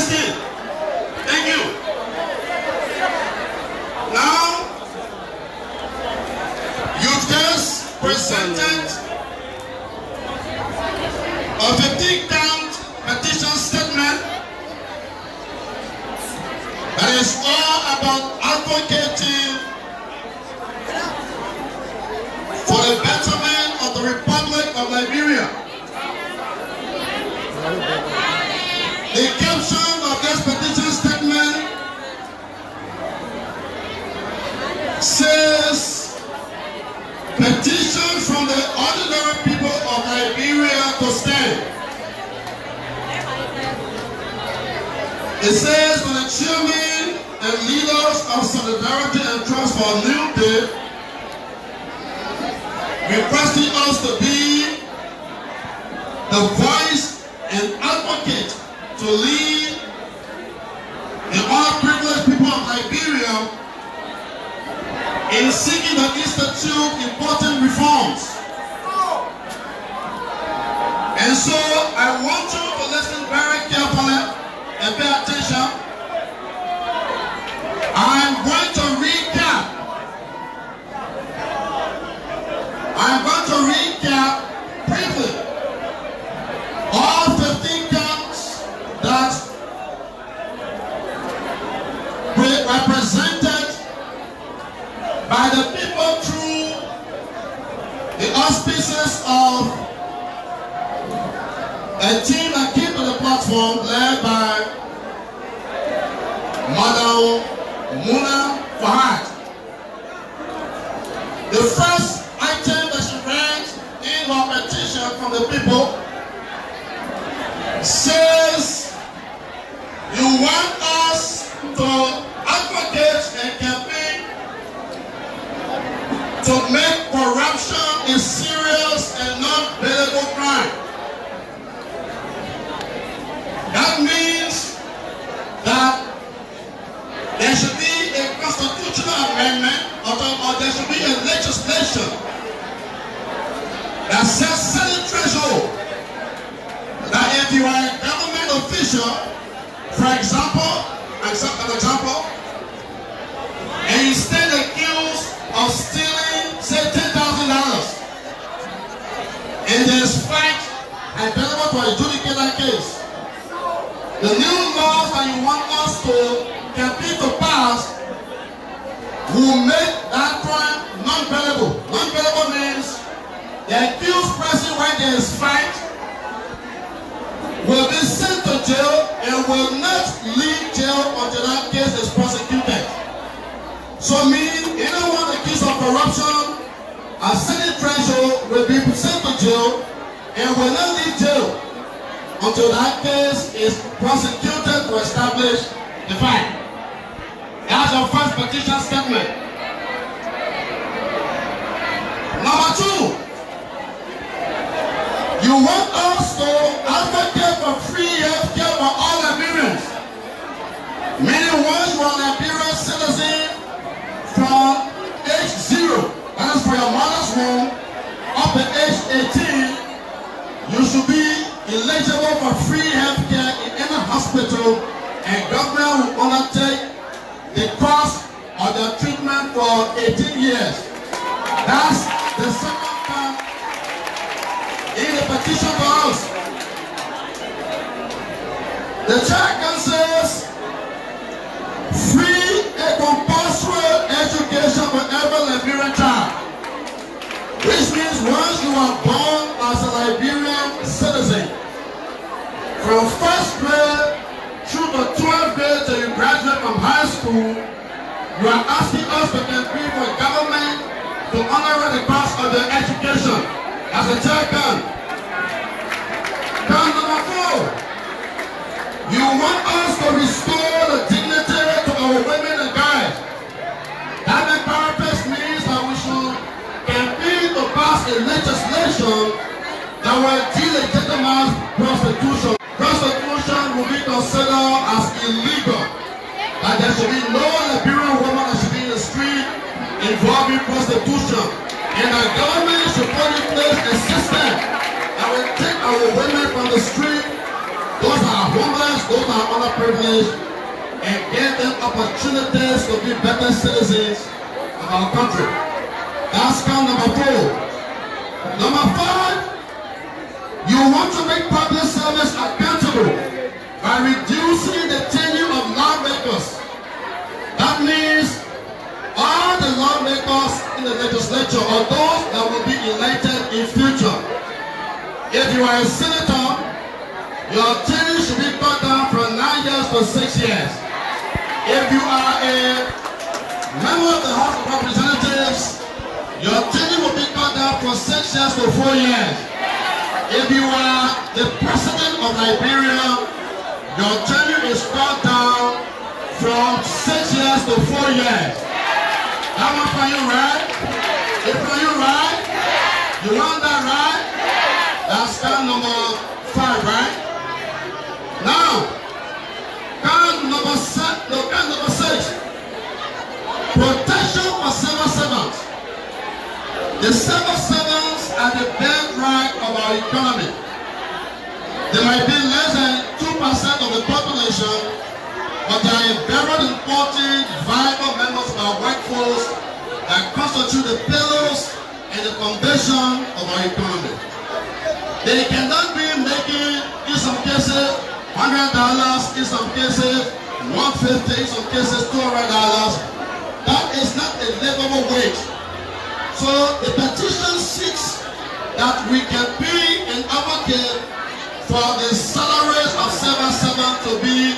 Listen. Thank you. Now, you've just presented a 15-count petition statement that is all about advocating for the betterment of the Republic of Liberia. The caption of this petition statement says, petition from the ordinary people of Liberia to stand. It says to the chairman and leaders of Solidarity and Trust for a New Day, requesting us to be the voice and advocate to lead the all-privileged people of Liberia in seeking to institute important reforms. And so I want you to listen very carefully and pay attention. I'm going to recap. Briefly all 15 counts that were represented by the people through the auspices of a team that came to the platform led by Madam Mublah. The first item that she read in her petition from the people says, you want us to advocate and campaign to make corruption a serious and non-bailable crime. That means that there should be a constitutional amendment or there should be a legislation that sets certain threshold that if you are a government official, for example, and you stand accused of stealing, say, $10,000, and there's fight available to adjudicate that case, the new laws that you want us to campaign to pass will make that crime non-bailable. Non-bailable means the accused person, when there is fight, will be sent to jail and will not leave jail until that case is prosecuted. So meaning anyone accused of corruption at certain threshold will be sent to jail and will not leave jail until that case is prosecuted to establish the fact. That's your first petition statement. Number two, you want us to advocate for free health care for all Liberians. Meaning once you are a Liberian citizen from age 0, that is for your mother's womb, up to age 18, you should be eligible for free health care in any hospital, and government will undertake the cost of the treatment for 18 years. That's the second part in the petition to us. The second says, free and compulsory education for every Liberian child. Which means once you are born as a Liberian citizen, from first grade through the 12th grade till you graduate from high school, you are asking us to compete for government to honor the cost of their education. As a third count. Count number 4. You want us to restore the dignity to our women and guys. That in purpose means that we should compete to pass a legislation that will delegitimize prostitution. Prostitution will be considered as illegal. That there should be no Liberian woman that should be in the street involving prostitution. And the government should put in place a system that will take our women from the street those that are homeless, those that are underprivileged, and give them opportunities to be better citizens of our country. That's count number 4. Number 5, you want to make public service accountable by reducing the tenure of lawmakers. That means all the lawmakers in the legislature or those that will be elected in future. If you are a senator, your tenure should be cut down from 9 years to 6 years. If you are a member of the House of Representatives, your tenure will be cut down from 6 years to 4 years. If you are the president of Liberia, your tenure is cut down from 6 years to 4 years. That one for you, right? It's for you, right? You want that, right? That's count number 5, right? Now, count number 6. Protection for civil servants. The civil servants are the bedrock of our economy. They might be less than 2% of the population, but they are a very important, vital members of our workforce that constitute the pillars and the foundation of our economy. They cannot be making, in some cases, $100, in some cases, $150, in some cases, $200. That is not a livable wage. So the petition seeks that we can be an advocate for the salaries of civil servants to be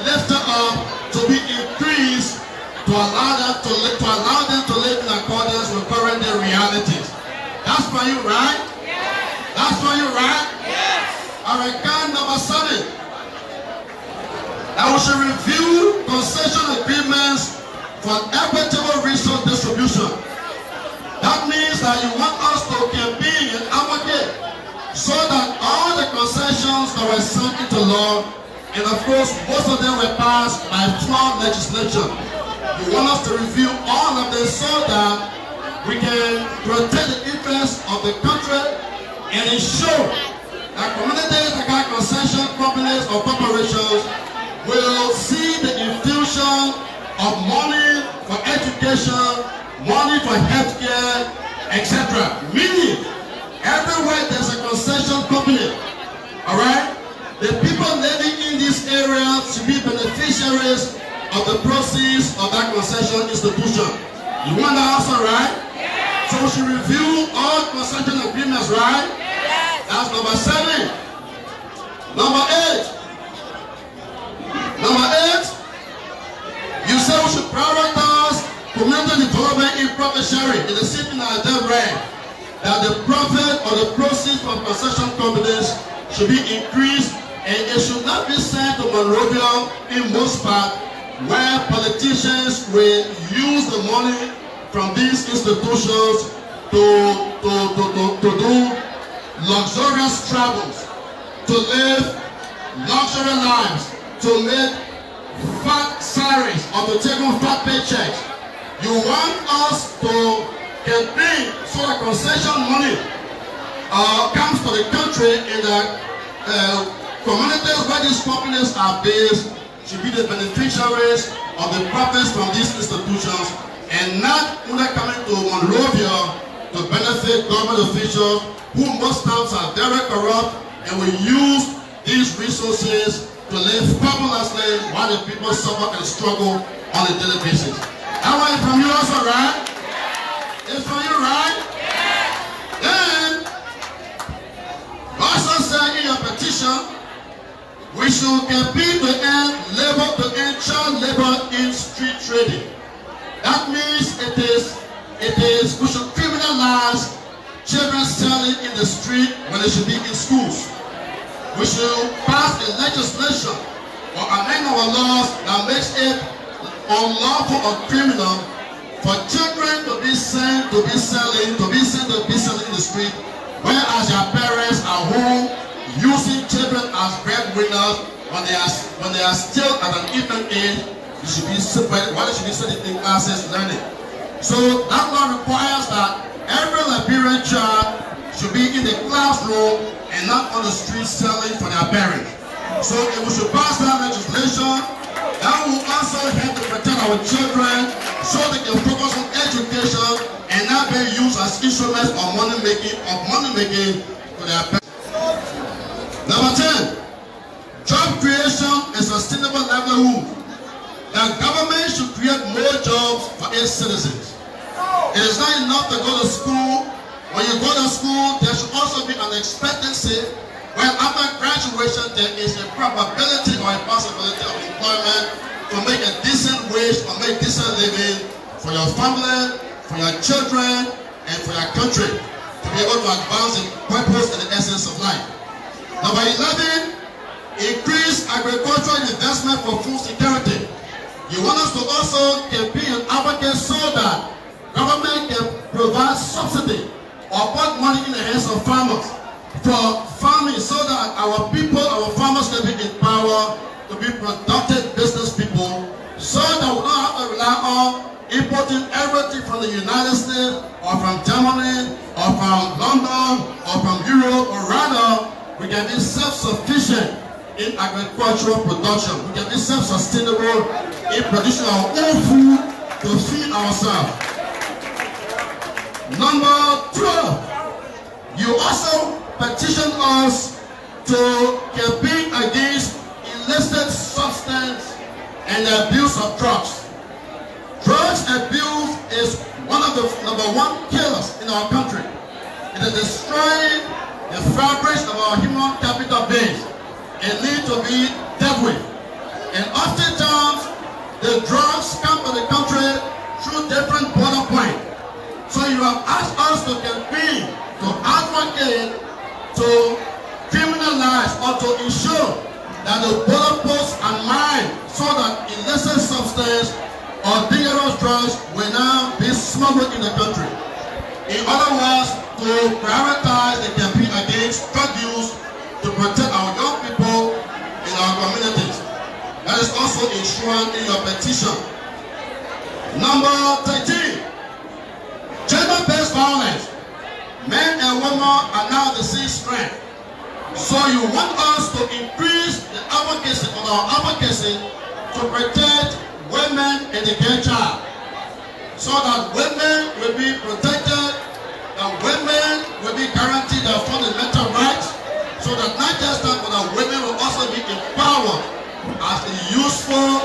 lifted up, to be increased, to allow them to live in accordance with current day realities. That's for you, right? Yes. That's for you, right? Yes. All right, count number 7. That we should review concession agreements for equitable resource distribution. That means that you want us to campaign and advocate so that all the concessions that were signed into law, and of course most of them were passed by flawed legislation. You want us to review all of this so that we can protect the interests of the country and ensure that communities that got concession companies or corporations will see the infusion of money for education, money for healthcare, etc. Meaning, everywhere there's a concession company, all right, the people living in these areas should be beneficiaries of the proceeds of that concession institution. You want that also, right? Yes. So we should review all concession agreements, right? Yes. That's number 7. Number 8. Number 8. You say we should prioritize community development in profit sharing. In the same thing I just read, that the profit or the proceeds from concession companies should be increased, and it should not be sent to Monrovia in most part, where politicians will use the money from these institutions to do luxurious travels, to live luxury lives, to make fat salaries or to take on fat paychecks. You want us to campaign so that concession money comes to the country, and that communities where these companies are based should be the beneficiaries of the profits from these institutions, and not only coming to Monrovia to benefit government officials who most times are very corrupt and will use these resources to live fabulously while the people suffer and struggle on a daily basis. That one is from you also, right? It's from you, right? Then, also said in your petition, we should campaign to end child labor in street trading. That means we should criminalize children selling in the street when they should be in schools. We should pass a legislation or amend our laws that makes it unlawful or criminal for children to be sent to be selling in the street, whereas their parents are home using children as breadwinners when they are still at an infant age. They should be separated, while they should be studying in classes learning. So that law requires that every Liberian child should be in the classroom and not on the streets selling for their parents. So if we should pass that legislation, that will also help to protect our children so they can focus on education and not be used as instruments of money making for their parents. Number 10, job creation and sustainable livelihood. The government should create more jobs for its citizens. It is not enough to go to school. When you go to school, there should also be an expectancy where after graduation there is a probability or a possibility of employment to make a decent wage or make decent living for your family, for your children, and for your country to be able to advance the purpose and the essence of life. Number 11, increase agricultural investment for food security. You want us to also campaign and advocate so that government can provide subsidy or put money in the hands of farmers for farming so that our people, our farmers can be empowered to be productive business people so that we don't have to rely on importing everything from the United States or from Germany or from London or from Europe, or rather we can be self-sufficient in agricultural production. We can be self-sustainable in producing our own food to feed ourselves. Number 12, you also petition us to campaign against illicit substance and the abuse of drugs. Drugs abuse is one of the #1 killers in our country. It is destroying the fabric of our human capital base and need to be dealt with. And oftentimes, the drugs come to the country through different border points. So you have asked us to campaign, to advocate, to criminalize, or to ensure that the border posts are mined so that illicit substance or dangerous drugs will now be smuggled in the country. In other words, to prioritize the campaign against drug use to protect our young people in our communities. That is also enshrined in your petition. Number 13, gender-based violence. Men and women are now the same strength. So you want us to increase the advocacy on our advocacy to protect women and the girl child, so that women will be protected, that women will be guaranteed their fundamental rights, so that not just that, but that women will also be empowered as a useful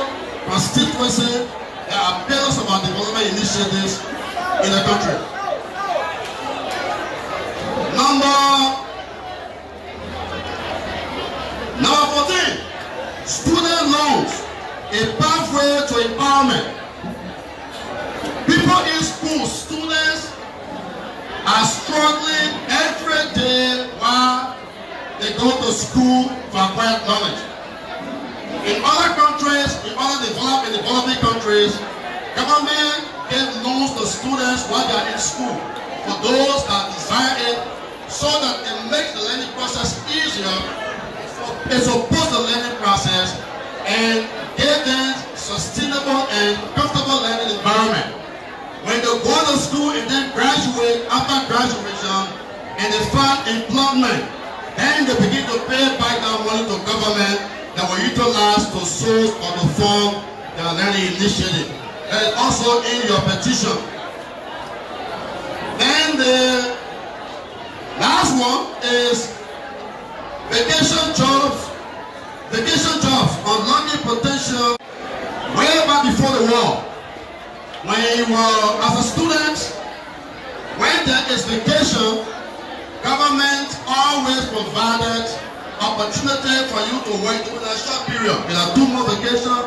constituency that are pillars of our development initiatives in the country. Number 14, student loans, a pathway to empowerment. People in school, students are struggling every day while they go to school for acquired knowledge. In other countries, in other developing countries, government gives loans to students while they are in school for those that desire it, so that it makes the learning process easier. It's opposed the learning process and give them sustainable and comfortable learning environment. When they go to school and then graduate, after graduation, and they find employment, then they begin to pay back that money to government that will utilize to source or to fund their learning initiative. That is also in your petition. Then the last one is vacation jobs. Vacation jobs, unlocking potential way back before the war. When you were as a student, when there is vacation, government always provided opportunity for you to work during a short period. In a 2-month vacation,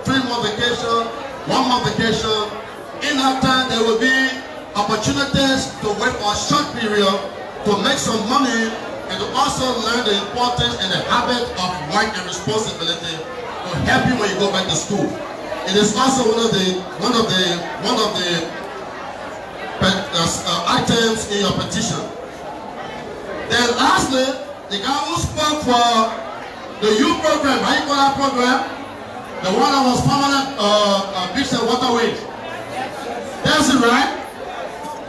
3-month vacation, 1-month vacation. In that time, there will be opportunities to work for a short period to make some money and to also learn the importance and the habit of work and responsibility to help you when you go back to school. It is also one of the items in your petition. Then lastly, the guy who spoke for the youth program, how you call that program? The one that was permanent beach and waterways. That's it, right?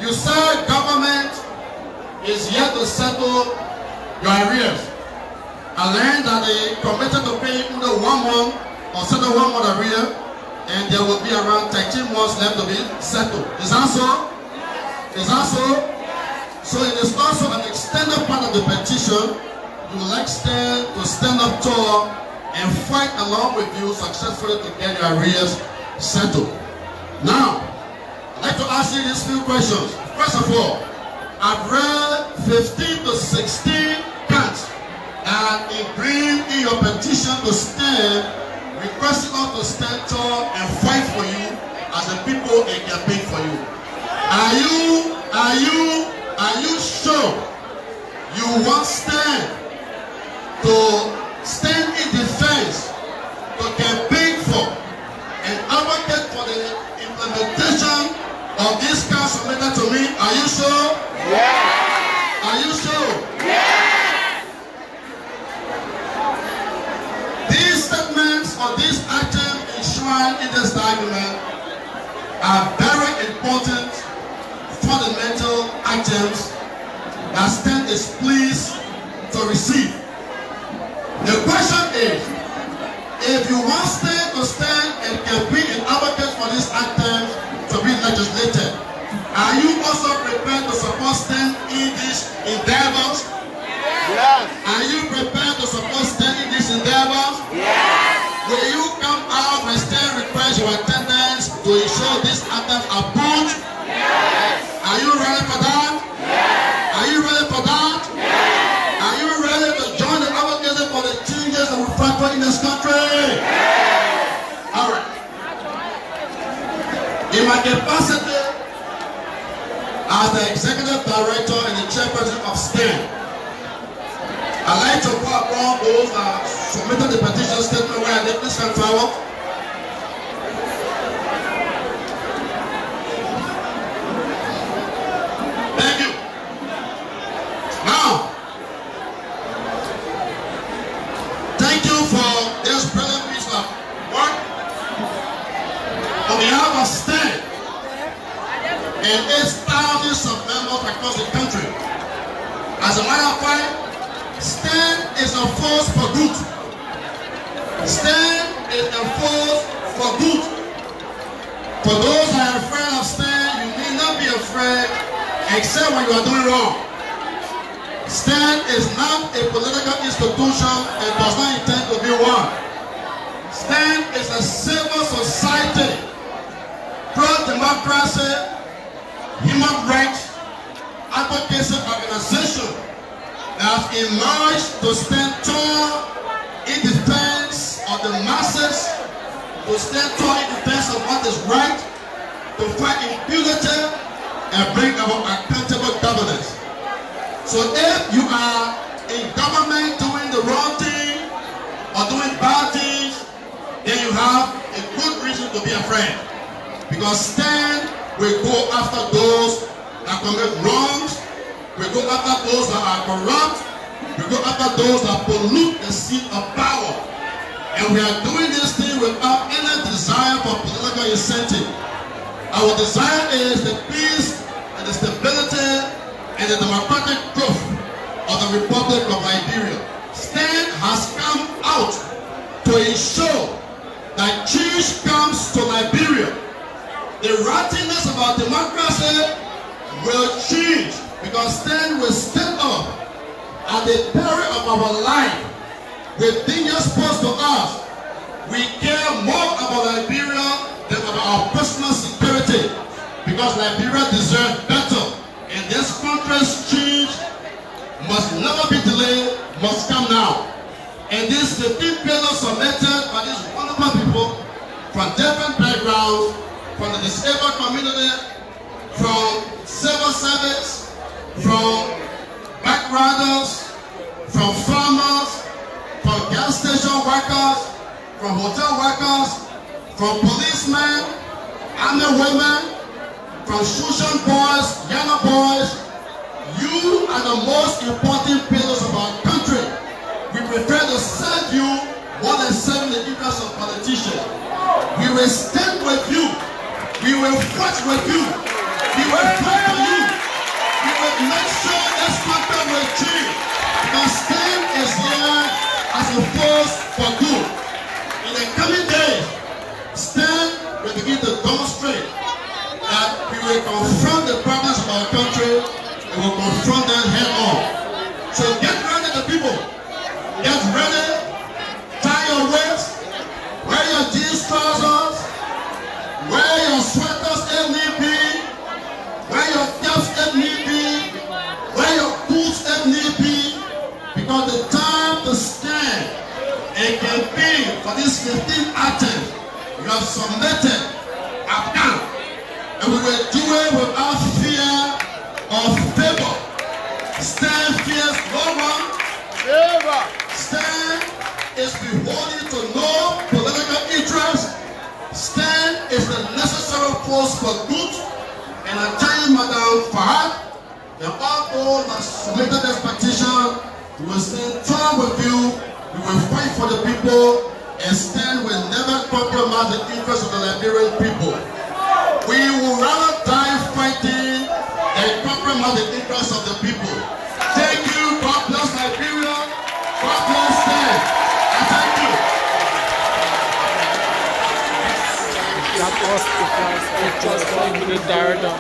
You said government is yet to settle your arrears. I learned that they committed to pay under 1 month or settle 1 month arrear, and there will be around 13 months left to be settled. Is that so? Is that so? So it is also an extended part of the petition. You would like Stan to stand up tall and fight along with you successfully to get your arrears settled. Now, I'd like to ask you these few questions. First of all, I've read 15 to 16 counts and agreeing in your petition to stand, requesting us to stand tall and fight for you as the people and campaign for you. Are you sure you want stand to stand in defense, to campaign for, and advocate for the implementation of this council letter to me? Are you sure? Yes. Are you sure? Yes. These statements or these items enshrined in this document are very important fundamental items that Stan is pleased to receive. The question is, if you want Stan to stand and campaign and advocate for these items to be legislated, are you also prepared to support Stan in these endeavors? Yes. Are you prepared to support Stan in these endeavors? Yes. Will you come out when Stan requires your attendance to ensure these items are put? Yes. Are you ready for that? Yes. Are you ready for that? Yes. Are you ready to join the advocacy for the changes that we fight for in this country? Yes. All right. In my capacity as the executive director and the chairperson of STEM, I'd like to call upon those that submitted the petition statement where they please come forward. Thank you. Now, thank you for this brilliant piece of work on behalf of STEM and its thousands of members across the country. As a matter of fact, STEM is a force for good. STEM is a force for good. For those who are afraid of STEM, you need not be afraid except when you are doing wrong. STEM is not a political institution and does not intend to be one. STEM is a civil society, pro-democracy, human rights, advocacy organization that has emerged to stand tall in defense of the masses, to stand tall in defense of what is right, to fight impunity and bring about accountable governance. So if you are in government doing the wrong thing or doing bad things, then you have a good reason to be afraid. Because STEM will go after those that commit wrongs. We go after those that are corrupt. We go after those that pollute the seat of power. And we are doing this thing without any desire for political incentive. Our desire is the peace and the stability and the democratic growth of the Republic of Liberia. STEM has come out to ensure that change comes to Liberia. The rottenness of our democracy will change, because STEM will stand up at the peril of our life with dangerous posed to us. We care more about Liberia than about our personal security, because Liberia deserves better. And this country's change must never be delayed, must come now. And these 15 bills submitted by these wonderful people from different backgrounds, from the disabled community, from civil service, from backgrounders, from farmers, from gas station workers, from hotel workers, from policemen, army women, from Shushan boys, Yana boys. You are the most important pillars of our country. We prefer to serve you more than serving the interests of politicians. We will stand with you. We will fight with you. We will fight for you. We will make sure this country will change. Because stand is here as a force for good. In the coming days, stand will begin to demonstrate that we will confront the problems of our country and will confront them head on. So get ready, the people. Get ready. Tie your waist. Wear your jeans trousers. Wear your sweaters if need be. Wear your caps if need be. Wear your boots if need be. Because the time to stand and campaign for this 15th items you have submitted have come. And we will do it without fear or favor. Stand fears no one. Stand is beholden to no political interest. Stand is the necessary force for good. And I tell you, Madam Fahad, the all that submitted this petition, we will stand firm with you. We will fight for the people, and stand will never compromise the interests of the Liberian people. We will rather die fighting than compromise the interests of the people. Thank you. God bless Liberia. God bless stand. And thank you. That was the director.